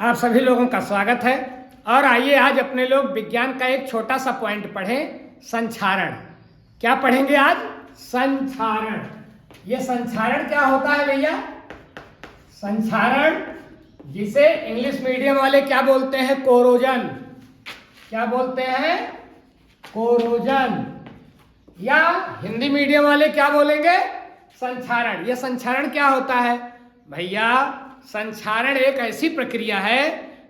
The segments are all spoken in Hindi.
आप सभी लोगों का स्वागत है। और आइए आज अपने लोग विज्ञान का एक छोटा सा पॉइंट पढ़ें, संक्षारण। क्या पढ़ेंगे आज? संक्षारण। ये संक्षारण क्या होता है भैया? संक्षारण जिसे इंग्लिश मीडियम वाले क्या बोलते हैं? कोरोजन। क्या बोलते हैं? कोरोजन। या हिंदी मीडियम वाले क्या बोलेंगे? संक्षारण। ये संक्षारण क्या होता है भैया? संक्षारण एक ऐसी प्रक्रिया है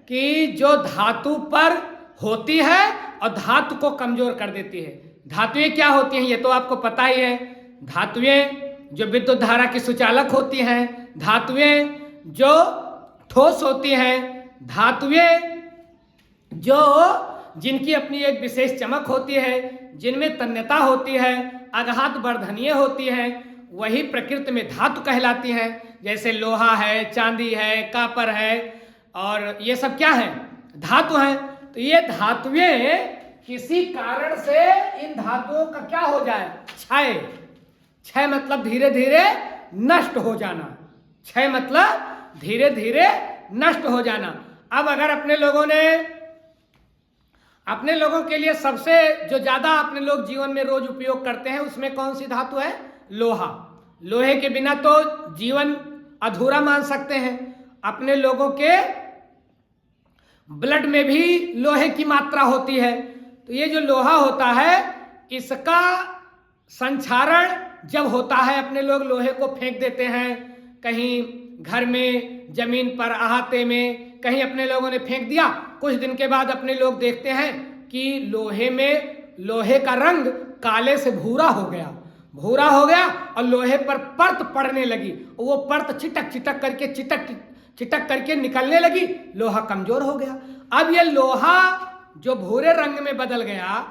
कि जो धातु पर होती है और धातु को कमजोर कर देती है। धातुएं क्या होती हैं ये तो आपको पता ही है। धातुएं जो विद्युत धारा की सुचालक होती हैं, धातुएं जो ठोस होती हैं, धातुएं जो जिनकी अपनी एक विशेष चमक होती है, जिनमें तन्यता होती है, आघात वर्धनीय होती है, वही प्रकृति में धातु कहलाती हैं। जैसे लोहा है, चांदी है, कापर है, और ये सब क्या है? धातु हैं। तो ये धातुएं किसी कारण से इन धातुओं का क्या हो जाए? क्षय। क्षय मतलब धीरे धीरे नष्ट हो जाना। क्षय मतलब धीरे धीरे नष्ट हो जाना। अब अगर अपने लोगों के लिए सबसे जो ज्यादा अपने लोग जीवन में रोज उपयोग करते हैं उसमें कौन सी धातु है? लोहा। लोहे के बिना तो जीवन अधूरा मान सकते हैं। अपने लोगों के ब्लड में भी लोहे की मात्रा होती है। तो ये जो लोहा होता है इसका संक्षारण जब होता है, अपने लोग लोहे को फेंक देते हैं कहीं घर में, जमीन पर, अहाते में, कहीं अपने लोगों ने फेंक दिया। कुछ दिन के बाद अपने लोग देखते हैं कि लोहे का रंग काले से भूरा हो गया और लोहे पर परत पड़ने लगी। वो परत चिटक करके निकलने लगी। लोहा कमजोर हो गया। अब ये लोहा जो भूरे रंग में बदल गया,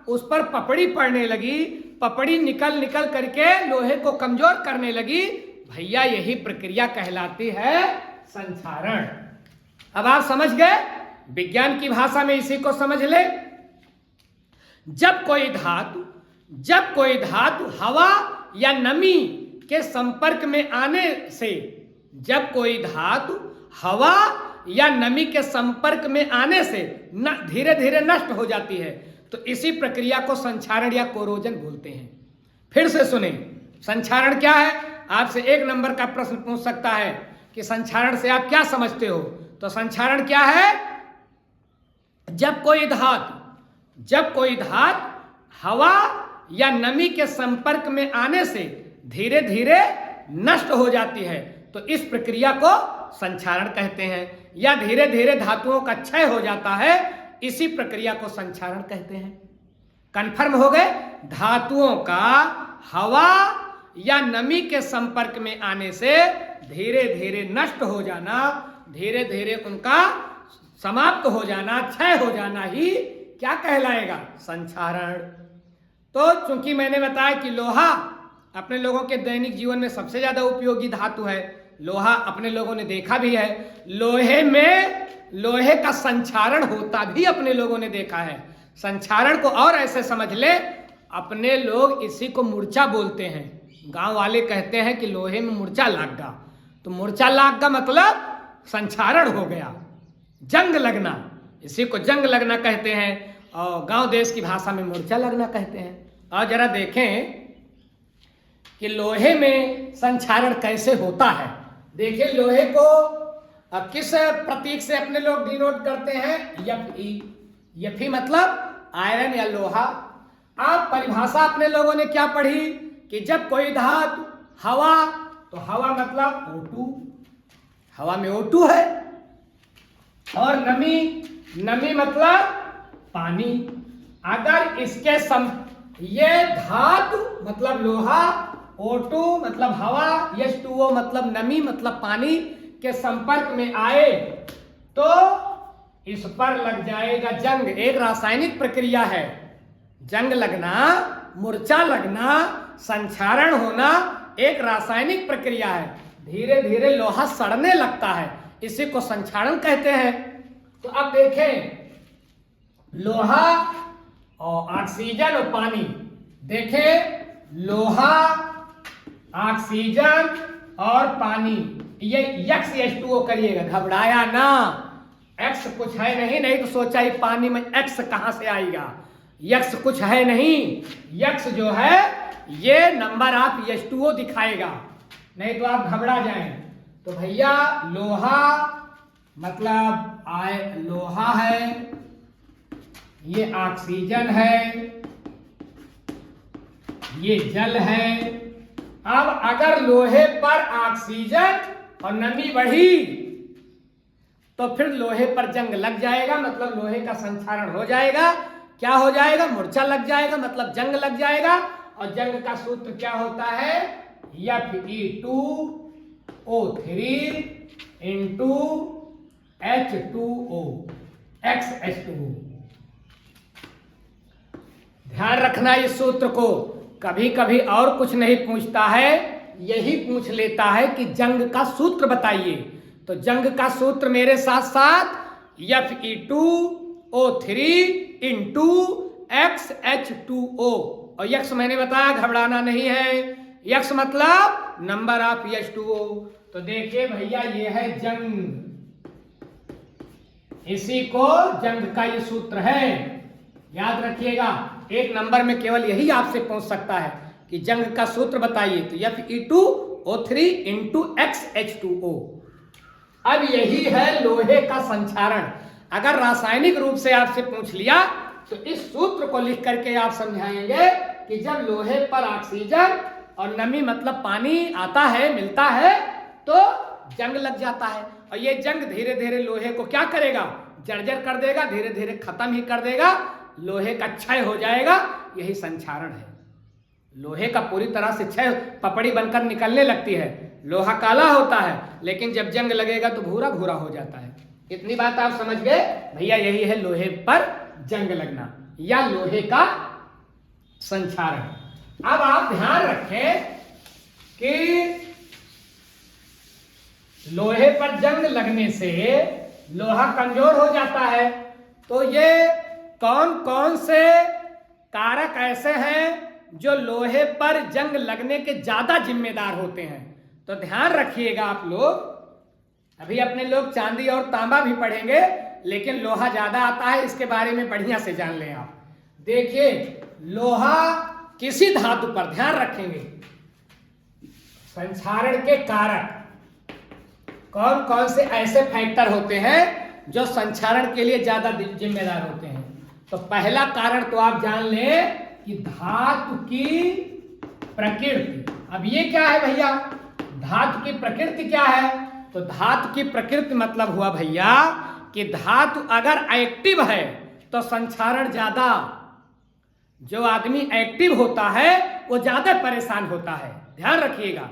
उस पर पपड़ी पड़ने लगी। पपड़ी निकल करके लोहे को कमजोर करने लगी। भैया यही प्रक्रिया कहलाती है संक्षारण। अब आप समझ गए? विज्ञान की भाषा में इसी को समझ ले। जब कोई धातु हवा या नमी के संपर्क में आने से, धीरे धीरे नष्ट हो जाती है, तो इसी प्रक्रिया को संक्षारण या कोरोजन बोलते हैं। फिर से सुने, संक्षारण क्या है? आपसे 1 नंबर का प्रश्न पूछ सकता है कि संक्षारण से आप क्या समझते हो? तो संक्षारण क्या है? जब कोई धातु हवा या नमी के संपर्क में आने से धीरे धीरे नष्ट हो जाती है, तो इस प्रक्रिया को संक्षारण कहते हैं। या धीरे धीरे धातुओं का क्षय हो जाता है, इसी प्रक्रिया को संक्षारण कहते हैं। कंफर्म हो गए? धातुओं का हवा या नमी के संपर्क में आने से धीरे धीरे नष्ट हो जाना, धीरे धीरे उनका समाप्त हो जाना, क्षय हो जाना ही क्या कहलाएगा? संक्षारण। तो चूंकि मैंने बताया कि लोहा अपने लोगों के दैनिक जीवन में सबसे ज्यादा उपयोगी धातु है, लोहा अपने लोगों ने देखा भी है। लोहे का संक्षारण होता भी अपने लोगों ने देखा है। संक्षारण को और ऐसे समझ ले, अपने लोग इसी को मूर्छा बोलते हैं। गांव वाले कहते हैं कि लोहे में मूर्छा लाग गा। तो मूर्छा लाग गा मतलब संक्षारण हो गया, जंग लगना। इसी को जंग लगना कहते हैं और गांव देश की भाषा में मूर्छा लगना कहते हैं। और जरा देखें कि लोहे में संक्षारण कैसे होता है। देखिए लोहे को किस प्रतीक से अपने लोग डिनोट करते हैं? Fe मतलब आयरन या लोहा। अब परिभाषा अपने लोगों ने क्या पढ़ी कि जब कोई धातु हवा, तो हवा मतलब O2, हवा में O2 है, और नमी मतलब पानी। अगर इसके ये धातु मतलब लोहा, O2 मतलब हवा, H2O मतलब नमी मतलब पानी के संपर्क में आए तो इस पर लग जाएगा जंग। एक रासायनिक प्रक्रिया है। जंग लगना, मूर्छा लगना, संक्षारण होना एक रासायनिक प्रक्रिया है। धीरे धीरे लोहा सड़ने लगता है, इसी को संक्षारण कहते हैं। तो अब देखें लोहा और ऑक्सीजन और पानी। देखें लोहा, ऑक्सीजन और पानी, ये यक्स H2O करिएगा, घबराया ना। एक्स कुछ है नहीं, नहीं तो सोचा ही पानी में एक्स कहां से आएगा। यक्स कुछ है नहीं, यक्स जो है ये नंबर ऑफ H2O दिखाएगा, नहीं तो आप घबरा जाएं। तो भैया लोहा मतलब लोहा है, ये ऑक्सीजन है, ये जल है। अब अगर लोहे पर ऑक्सीजन और नमी बढ़ी तो फिर लोहे पर जंग लग जाएगा, मतलब लोहे का संक्षारण हो जाएगा। क्या हो जाएगा? मूर्छा लग जाएगा, मतलब जंग लग जाएगा। और जंग का सूत्र क्या होता है? Fe2O3 into H2O XH2O। ध्यान रखना इस सूत्र को, कभी कभी और कुछ नहीं पूछता है, यही पूछ लेता है कि जंग का सूत्र बताइए। तो जंग का सूत्र मेरे साथ साथ Fe2O3 इंटू XH2O। और यक्स मैंने बताया घबराना नहीं है, यक्स मतलब नंबर ऑफ H2O। तो देखिए भैया ये है जंग, इसी को जंग का ये सूत्र है, याद रखिएगा। एक नंबर में केवल यही आपसे पूछ सकता है कि जंग का सूत्र बताइए, तो Fe2O3 इंटू XH2O। अब यही है लोहे का संक्षारण। अगर रासायनिक रूप से आपसे पूछ लिया तो इस सूत्र को लिख करके आप समझाएंगे कि जब लोहे पर ऑक्सीजन और नमी मतलब पानी आता है, मिलता है, तो जंग लग जाता है। और ये जंग धीरे धीरे लोहे को क्या करेगा? जर्जर कर देगा, धीरे धीरे खत्म ही कर देगा, लोहे का क्षय हो जाएगा। यही संक्षारण है। लोहे का पूरी तरह से क्षय, पपड़ी बनकर निकलने लगती है, लोहा काला होता है, लेकिन जब जंग लगेगा तो भूरा भूरा हो जाता है। इतनी बात आप समझ गए भैया? यही है लोहे पर जंग लगना या लोहे का संक्षारण। अब आप ध्यान रखें कि लोहे पर जंग लगने से लोहा कमजोर हो जाता है। तो ये कौन कौन से कारक ऐसे हैं जो लोहे पर जंग लगने के ज्यादा जिम्मेदार होते हैं? तो ध्यान रखिएगा आप लोग। अभी अपने लोग चांदी और तांबा भी पढ़ेंगे, लेकिन लोहा ज्यादा आता है, इसके बारे में बढ़िया से जान लें आप। देखिए लोहा किसी धातु पर, ध्यान रखेंगे, संक्षारण के कारक कौन कौन से ऐसे फैक्टर होते हैं जो संक्षारण के लिए ज्यादा जिम्मेदार होते हैं। तो पहला कारण तो आप जान लें कि धातु की प्रकृति। अब ये क्या है भैया? धातु की प्रकृति क्या है? तो धातु की प्रकृति मतलब हुआ भैया कि धातु अगर एक्टिव है तो संक्षारण ज्यादा, जो आदमी एक्टिव होता है वो ज्यादा परेशान होता है। ध्यान रखिएगा,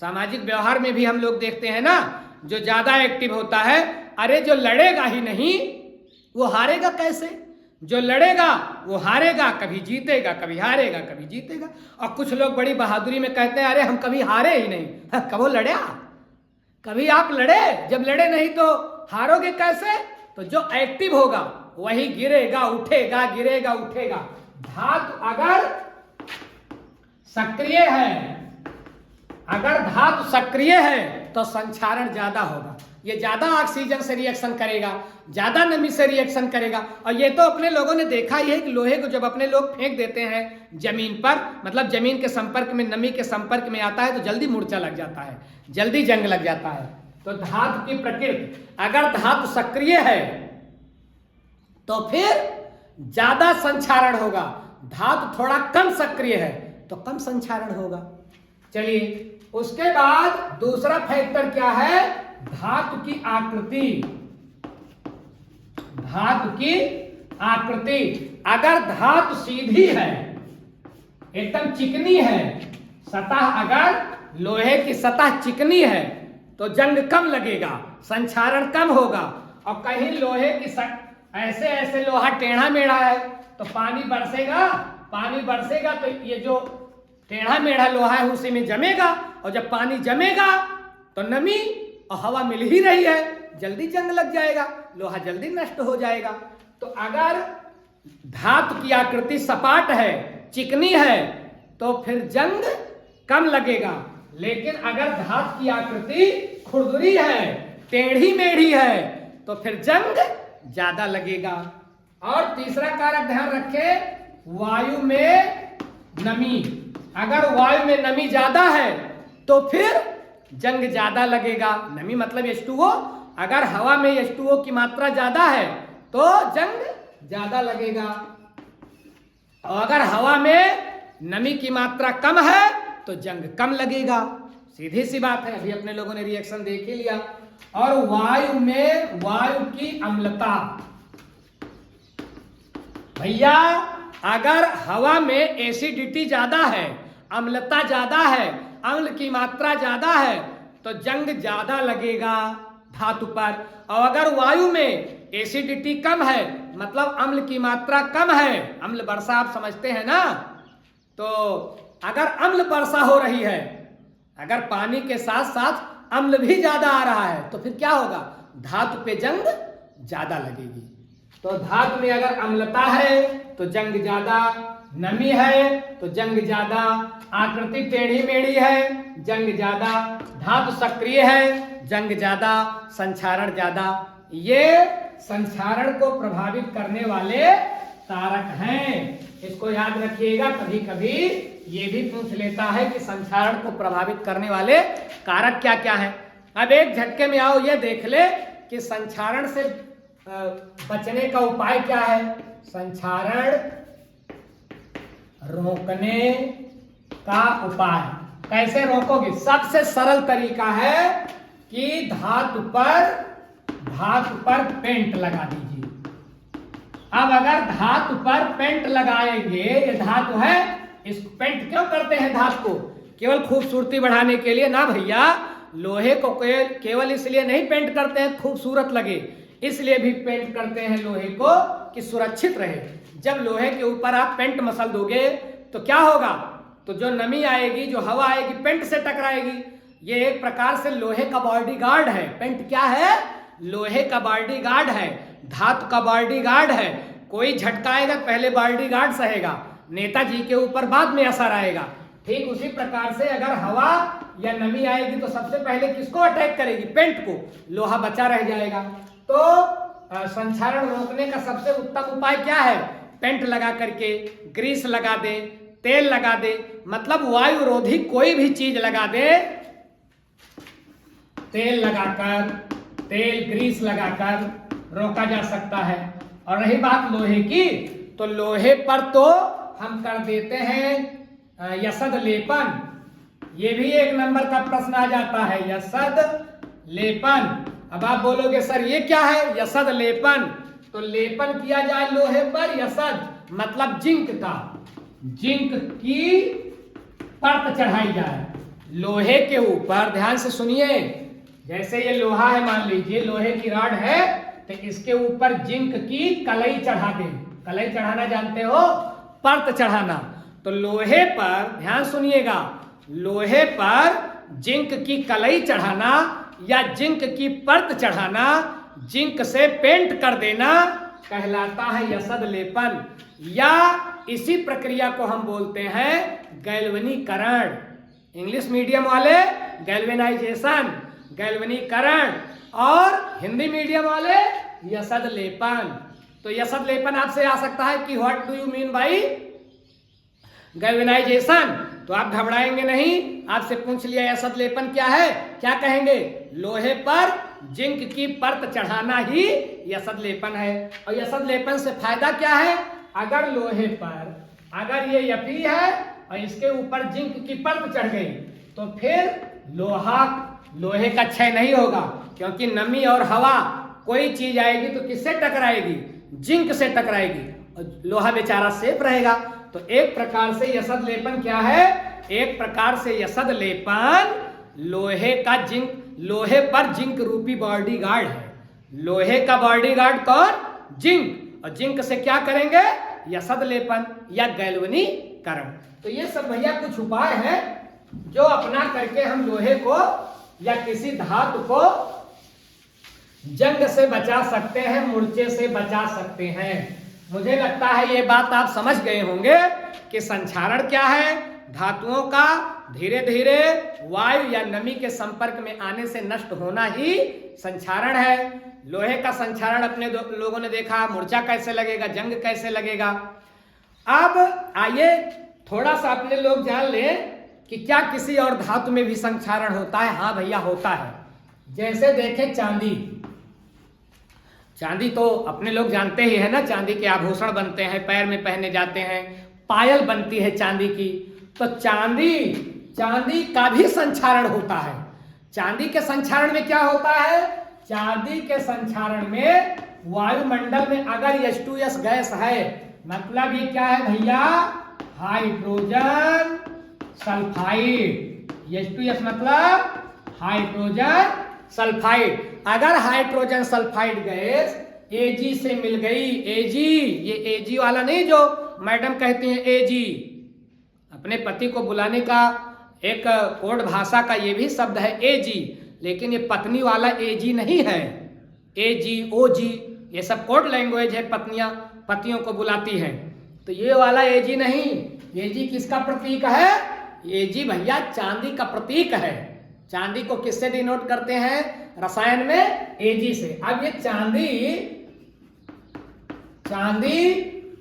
सामाजिक व्यवहार में भी हम लोग देखते हैं ना, जो ज्यादा एक्टिव होता है, अरे जो लड़ेगा ही नहीं वो हारेगा कैसे? जो लड़ेगा वो हारेगा, कभी जीतेगा, कभी हारेगा, कभी जीतेगा। और कुछ लोग बड़ी बहादुरी में कहते हैं अरे हम कभी हारे ही नहीं। कब लड़े? कभी आप लड़े? जब लड़े नहीं तो हारोगे कैसे? तो जो एक्टिव होगा वही गिरेगा उठेगा, गिरेगा उठेगा। धातु अगर सक्रिय है, अगर धातु सक्रिय है तो संक्षारण ज्यादा होगा। ये ज्यादा ऑक्सीजन से रिएक्शन करेगा, ज्यादा नमी से रिएक्शन करेगा। और ये तो अपने लोगों ने देखा ही है कि लोहे को जब अपने लोग फेंक देते हैं जमीन पर, मतलब जमीन के संपर्क में, नमी के संपर्क में आता है तो जल्दी मूर्छा लग जाता है, जल्दी जंग लग जाता है। तो धातु की प्रकृति, अगर धातु सक्रिय है तो फिर ज्यादा संक्षारण होगा, धातु थोड़ा कम सक्रिय है तो कम संक्षारण होगा। चलिए उसके बाद दूसरा फैक्टर क्या है? धातु की आकृति। धातु की आकृति, अगर धातु सीधी है, एकदम चिकनी है, सतह अगर लोहे की सतह चिकनी है तो जंग कम लगेगा, संक्षारण कम होगा। और कहीं लोहे की ऐसे ऐसे लोहा टेढ़ा मेढ़ा है तो पानी बरसेगा, पानी बरसेगा तो ये जो टेढ़ा मेढ़ा लोहा है उसी में जमेगा, और जब पानी जमेगा तो नमी और हवा मिल ही रही है, जल्दी जंग लग जाएगा, लोहा जल्दी नष्ट हो जाएगा। तो अगर धातु की आकृति सपाट है, चिकनी है, तो फिर जंग कम लगेगा। लेकिन अगर धातु की आकृति खुरदुरी है, टेढ़ी मेढ़ी है, तो फिर जंग ज्यादा लगेगा। और तीसरा कारक ध्यान रखें, वायु में नमी। अगर वायु में नमी ज्यादा है तो फिर जंग ज्यादा लगेगा। नमी मतलब H2O। अगर हवा में H2O की मात्रा ज्यादा है तो जंग ज्यादा लगेगा, और अगर हवा में नमी की मात्रा कम है तो जंग कम लगेगा। सीधी सी बात है, अभी अपने लोगों ने रिएक्शन देख ही लिया। और वायु में वायु की अम्लता, भैया अगर हवा में एसिडिटी ज्यादा है, अम्लता ज्यादा है, अम्ल की मात्रा ज्यादा है, तो जंग ज्यादा लगेगा धातु पर। और अगर वायु में एसिडिटी कम है, मतलब अम्ल की मात्रा कम है, अम्ल वर्षा आप समझते हैं ना, तो अगर अम्ल वर्षा हो रही है, अगर पानी के साथ साथ अम्ल भी ज्यादा आ रहा है, तो फिर क्या होगा, धातु पे जंग ज्यादा लगेगी। तो धातु में अगर अम्लता है तो जंग ज्यादा, नमी है तो जंग ज्यादा, आकृति टेढ़ी मेढ़ी है जंग ज्यादा, धातु सक्रिय है जंग ज्यादा, संक्षारण ज्यादा। ये संक्षारण को प्रभावित करने वाले कारक हैं, इसको याद रखिएगा। कभी कभी ये भी पूछ लेता है कि संक्षारण को प्रभावित करने वाले कारक क्या क्या हैं। अब एक झटके में आओ ये देख ले कि संक्षारण से बचने का उपाय क्या है। संक्षारण रोकने का उपाय कैसे रोकोगे? सबसे सरल तरीका है कि धातु पर पेंट लगा दीजिए। अब अगर धातु पर पेंट लगाएंगे, ये धातु है, इस पेंट क्यों करते हैं धातु को? केवल खूबसूरती बढ़ाने के लिए ना भैया, लोहे को केवल इसलिए नहीं पेंट करते हैं खूबसूरत लगे, इसलिए भी पेंट करते हैं लोहे को कि सुरक्षित रहे। जब लोहे के ऊपर आप पेंट मसल दोगे तो क्या होगा, तो जो नमी आएगी, जो हवा आएगी, पेंट से टकराएगी। ये एक प्रकार से लोहे का बॉडीगार्ड है। पेंट क्या है? लोहे का बॉडीगार्ड है, धातु का बॉडीगार्ड है। कोई झटकाएगा पहले बॉडीगार्ड सहेगा, नेताजी के ऊपर बाद में असर आएगा। ठीक उसी प्रकार से अगर हवा या नमी आएगी तो सबसे पहले किसको अटैक करेगी? पेंट को। लोहा बचा रह जाएगा। तो संक्षारण रोकने का सबसे उत्तम उपाय क्या है? पेंट लगा करके, ग्रीस लगा दे, तेल लगा दे, मतलब वायु रोधी कोई भी चीज लगा दे, तेल लगाकर, तेल ग्रीस लगाकर रोका जा सकता है। और रही बात लोहे की, तो लोहे पर तो हम कर देते हैं यसद लेपन। ये भी एक नंबर का प्रश्न आ जाता है, यसद लेपन। अब आप बोलोगे सर ये क्या है यसद लेपन? तो लेपन किया जाए लोहे पर, यसद मतलब जिंक का, जिंक की परत चढ़ाई जाए लोहे के ऊपर। ध्यान से सुनिए, जैसे ये लोहा है, मान लीजिए लोहे की रॉड है, तो इसके ऊपर जिंक की कलई चढ़ा दें। कलई चढ़ाना जानते हो? परत चढ़ाना। तो लोहे पर ध्यान सुनिएगा, लोहे पर जिंक की कलई चढ़ाना या जिंक की परत चढ़ाना, जिंक से पेंट कर देना, कहलाता है यसद लेपन। या इसी प्रक्रिया को हम बोलते हैं गैल्वेनीकरण। इंग्लिश मीडियम वाले गैल्वेनाइजेशन, गैल्वेनीकरण, और हिंदी मीडियम वाले यसद लेपन। तो यसद लेपन आपसे आ सकता है कि what do you mean by galvanisation? तो आप घबराएंगे नहीं, आपसे पूछ लिया यसद लेपन क्या है, क्या कहेंगे? लोहे पर जिंक की परत चढ़ाना ही यसद लेपन है। और यसद लेपन से फायदा क्या है? अगर लोहे पर, अगर ये यपी है और इसके ऊपर जिंक की परत चढ़ गई, तो फिर लोहे का क्षय नहीं होगा, क्योंकि नमी और हवा कोई चीज आएगी तो किससे टकराएगी? जिंक से टकराएगी, और लोहा बेचारा सेफ रहेगा। तो एक प्रकार से यसद लेपन क्या है? एक प्रकार से यसद लेपन लोहे का जिंक, लोहे पर जिंक रूपी बॉडीगार्ड है। लोहे का बॉडीगार्ड कौन? जिंक। और जिंक से क्या करेंगे? यसद लेपन या गैल्वेनीकरण। तो ये सब भैया कुछ उपाय हैं जो अपना करके हम लोहे को या किसी धातु को जंग से बचा सकते हैं, मूर्छे से बचा सकते हैं। मुझे लगता है ये बात आप समझ गए होंगे कि संक्षारण क्या है, धातुओं का धीरे धीरे वायु या नमी के संपर्क में आने से नष्ट होना ही संक्षारण है। लोहे का संक्षारण अपने लोगों ने देखा, मूर्छा कैसे लगेगा, जंग कैसे लगेगा। अब आइए थोड़ा सा अपने लोग जान लें कि क्या किसी और धातु में भी संक्षारण होता है। हाँ भैया होता है। जैसे देखें चांदी, चांदी तो अपने लोग जानते ही है ना, चांदी के आभूषण बनते हैं, पैर में पहने जाते हैं, पायल बनती है चांदी की। तो चांदी का भी संक्षारण होता है। चांदी के संक्षारण में क्या होता है? चांदी के संक्षारण में वायुमंडल में अगर H2S गैस है, मतलब ये क्या है भैया? Hydrogen sulphide. H2S मतलब हाइड्रोजन सल्फाइड। अगर हाइड्रोजन सल्फाइड गैस Ag से मिल गई, Ag, ये Ag वाला नहीं जो मैडम कहती हैं Ag, अपने पति को बुलाने का एक कोड भाषा का ये भी शब्द है Ag, लेकिन ये पत्नी वाला Ag नहीं है। Ag, OG ये सब कोड लैंग्वेज है, पत्नियां पतियों को बुलाती हैं। तो ये वाला Ag नहीं। Ag किसका प्रतीक है? Ag भैया चांदी का प्रतीक है। चांदी को किससे डिनोट करते हैं रसायन में? Ag से। अब ये चांदी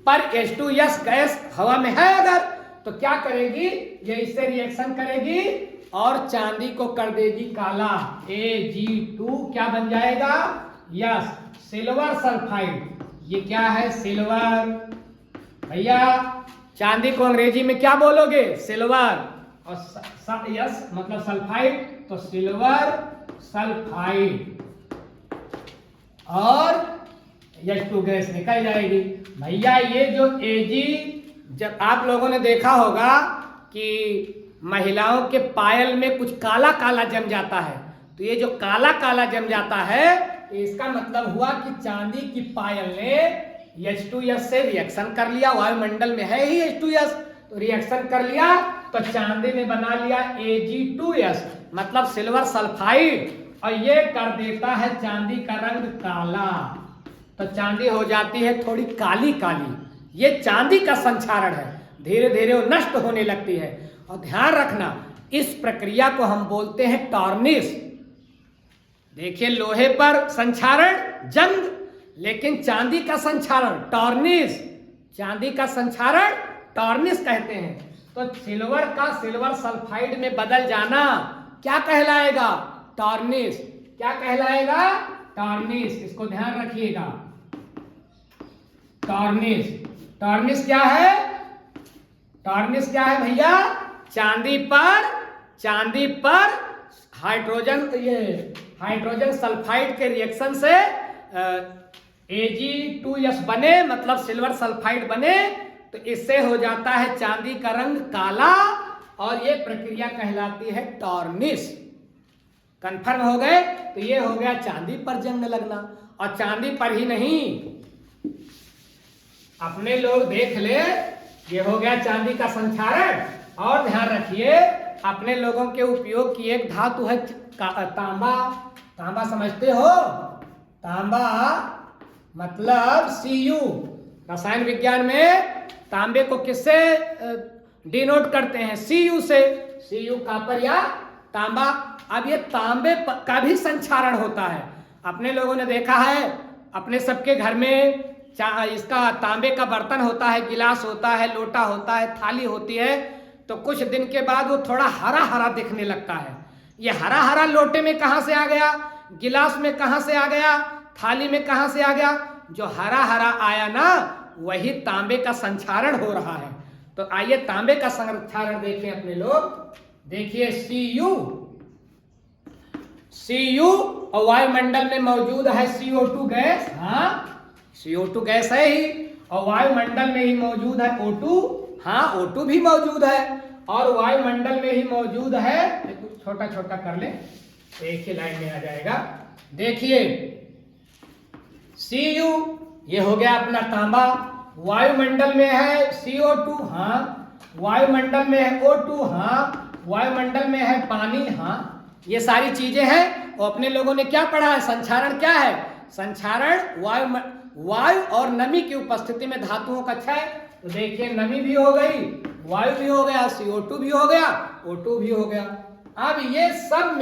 पर H2S गैस हवा में है अगर, तो क्या करेगी? ये इससे रिएक्शन करेगी और चांदी को कर देगी काला। Ag2 क्या बन जाएगा? Yes, silver sulphide. ये क्या है? सिल्वर। भैया चांदी को अंग्रेजी में क्या बोलोगे? सिल्वर। और यस मतलब सल्फाइड, तो सिल्वर सल्फाइड और H2 गैस निकल जाएगी। भैया ये जो Ag, जब आप लोगों ने देखा होगा कि महिलाओं के पायल में कुछ काला काला जम जाता है, तो ये जो काला काला जम जाता है, इसका मतलब हुआ कि चांदी की पायल ने H2S से रिएक्शन कर लिया। वायुमंडल में है ही H2S, तो रिएक्शन कर लिया, तो चांदी ने बना लिया Ag2S मतलब सिल्वर सल्फाइड, और ये कर देता है चांदी का रंग काला। तो चांदी हो जाती है थोड़ी काली काली। ये चांदी का संक्षारण है। धीरे धीरे वो नष्ट होने लगती है। और ध्यान रखना, इस प्रक्रिया को हम बोलते हैं टॉर्निश। देखिए लोहे पर संक्षारण जंग, लेकिन चांदी का संक्षारण टॉर्निश। चांदी का संक्षारण टॉर्निश कहते हैं। तो सिल्वर का सिल्वर सल्फाइड में बदल जाना क्या कहलाएगा? टॉर्निश। क्या कहलाएगा? टॉर्निश। इसको ध्यान रखिएगा। टॉर्निश। टॉर्निश क्या है? टॉर्निश क्या है भैया? चांदी पर हाइड्रोजन सल्फाइड के रिएक्शन से Ag2S बने, मतलब सिल्वर सल्फाइड बने, तो इससे हो जाता है चांदी का रंग काला, और ये प्रक्रिया कहलाती है टॉर्निश। कंफर्म हो गए? तो ये हो गया चांदी पर जंग लगना। और चांदी पर ही नहीं, अपने लोग देख ले, ये हो गया चांदी का संक्षारण। और ध्यान रखिए, अपने लोगों के उपयोग की एक धातु है तांबा। तांबा समझते हो? तांबा मतलब Cu। रसायन विज्ञान में तांबे को किससे डिनोट करते हैं? Cu से। Cu कॉपर या तांबा। अब ये तांबे का भी संक्षारण होता है। अपने लोगों ने देखा है, अपने सबके घर में इसका तांबे का बर्तन होता है, गिलास होता है, लोटा होता है, थाली होती है, तो कुछ दिन के बाद वो थोड़ा हरा हरा दिखने लगता है। ये हरा हरा लोटे में कहाँ से आ गया? गिलास में कहाँ से आ गया? थाली में कहाँ से आ गया? जो हरा हरा आया ना, वही तांबे का संक्षारण हो रहा है। तो आइए तांबे का संक्षारण देखें अपने लोग। देखिए Cu और वायुमंडल में मौजूद है CO2 गैस। हाँ, CO2 गैस है ही, और वायुमंडल में ही मौजूद है O2। हाँ, O2 भी मौजूद है, और वायुमंडल में ही मौजूद है, छोटा छोटा कर ले, एक ही लाइन में आ जाएगा। देखिए Cu ये हो गया अपना तांबा, वायुमंडल में है CO2। हाँ, वायुमंडल में है O2। हाँ, वायुमंडल में है पानी। हाँ, ये सारी चीजें हैं। और अपने लोगों ने क्या पढ़ा है? संक्षारण क्या है? संक्षारण वायु और नमी की उपस्थिति में धातुओं का क्षय। तो देखिए नमी भी हो गई, वायु भी हो गया, CO2 भी हो गया, O2 भी हो गया। अब ये सब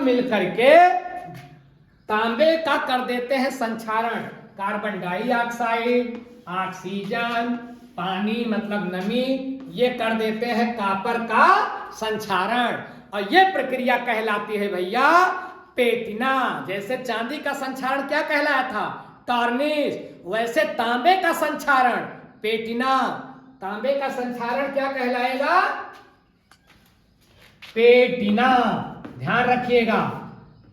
मिल करके तांबे का कर देते हैं संक्षारण। कार्बन डाइऑक्साइड, ऑक्सीजन, पानी मतलब नमी, ये कर देते हैं कापर का संक्षारण। और ये प्रक्रिया कहलाती है भैया पेटिना। जैसे चांदी का संक्षारण क्या कहलाया था? टार्निश। वैसे तांबे का संक्षारण पेटिना। तांबे का संक्षारण क्या कहलाएगा? पेटिना। ध्यान रखिएगा,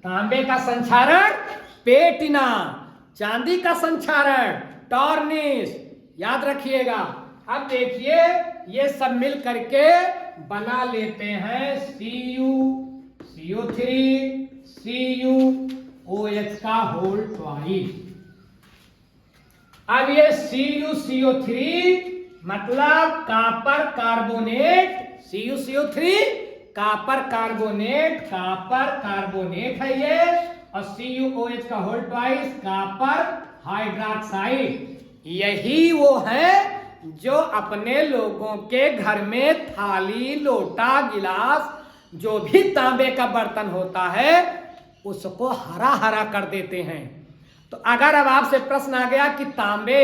तांबे का संक्षारण पेटिना, चांदी का संक्षारण टार्निश। याद रखिएगा। अब देखिए ये सब मिल करके बना लेते हैं CO3 CuOH का होल ट्वाइस। अब ये CuCO3 मतलब copper carbonate, CuCO3 copper carbonate है ये, और CuOH का होल ट्वाइस कापर हाइड्रोक्साइड। यही वो है जो अपने लोगों के घर में थाली, लोटा, गिलास, जो भी तांबे का बर्तन होता है उसको हरा हरा कर देते हैं। तो अगर अब आपसे प्रश्न आ गया कि तांबे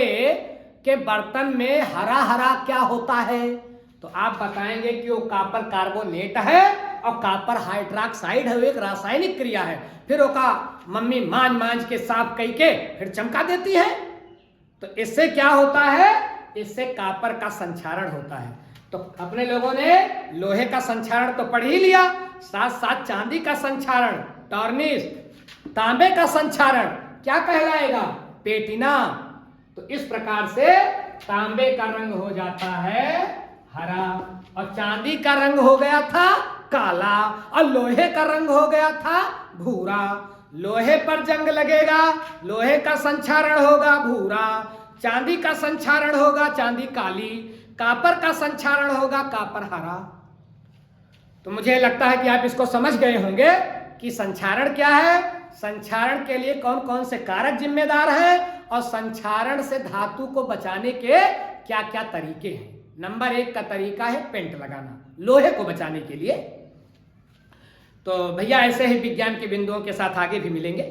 के बर्तन में हरा हरा क्या होता है, तो आप बताएंगे कि वो कापर कार्बोनेट है और कापर हाइड्रोक्साइड है, एक रासायनिक क्रिया है। फिर वो का मम्मी मांझ के साफ कई के फिर चमका देती है। तो इससे क्या होता है? इससे कापर का संक्षारण होता है। तो अपने लोगों ने लोहे का संक्षारण तो पढ़ ही लिया, साथ साथ चांदी का संक्षारण टार्निश, तांबे का संक्षारण क्या कहलाएगा? पेटिना। तो इस प्रकार से तांबे का रंग हो जाता है हरा, और चांदी का रंग हो गया था काला, और लोहे का रंग हो गया था भूरा। लोहे पर जंग लगेगा, लोहे का संक्षारण होगा भूरा, चांदी का संक्षारण होगा चांदी काली, कापर का संक्षारण होगा कापर हरा। तो मुझे लगता है कि आप इसको समझ गए होंगे कि संक्षारण क्या है, संक्षारण के लिए कौन कौन से कारक जिम्मेदार हैं, और संक्षारण से धातु को बचाने के क्या क्या तरीके हैं। नंबर 1 का तरीका है पेंट लगाना, लोहे को बचाने के लिए। तो भैया ऐसे ही विज्ञान के बिंदुओं के साथ आगे भी मिलेंगे।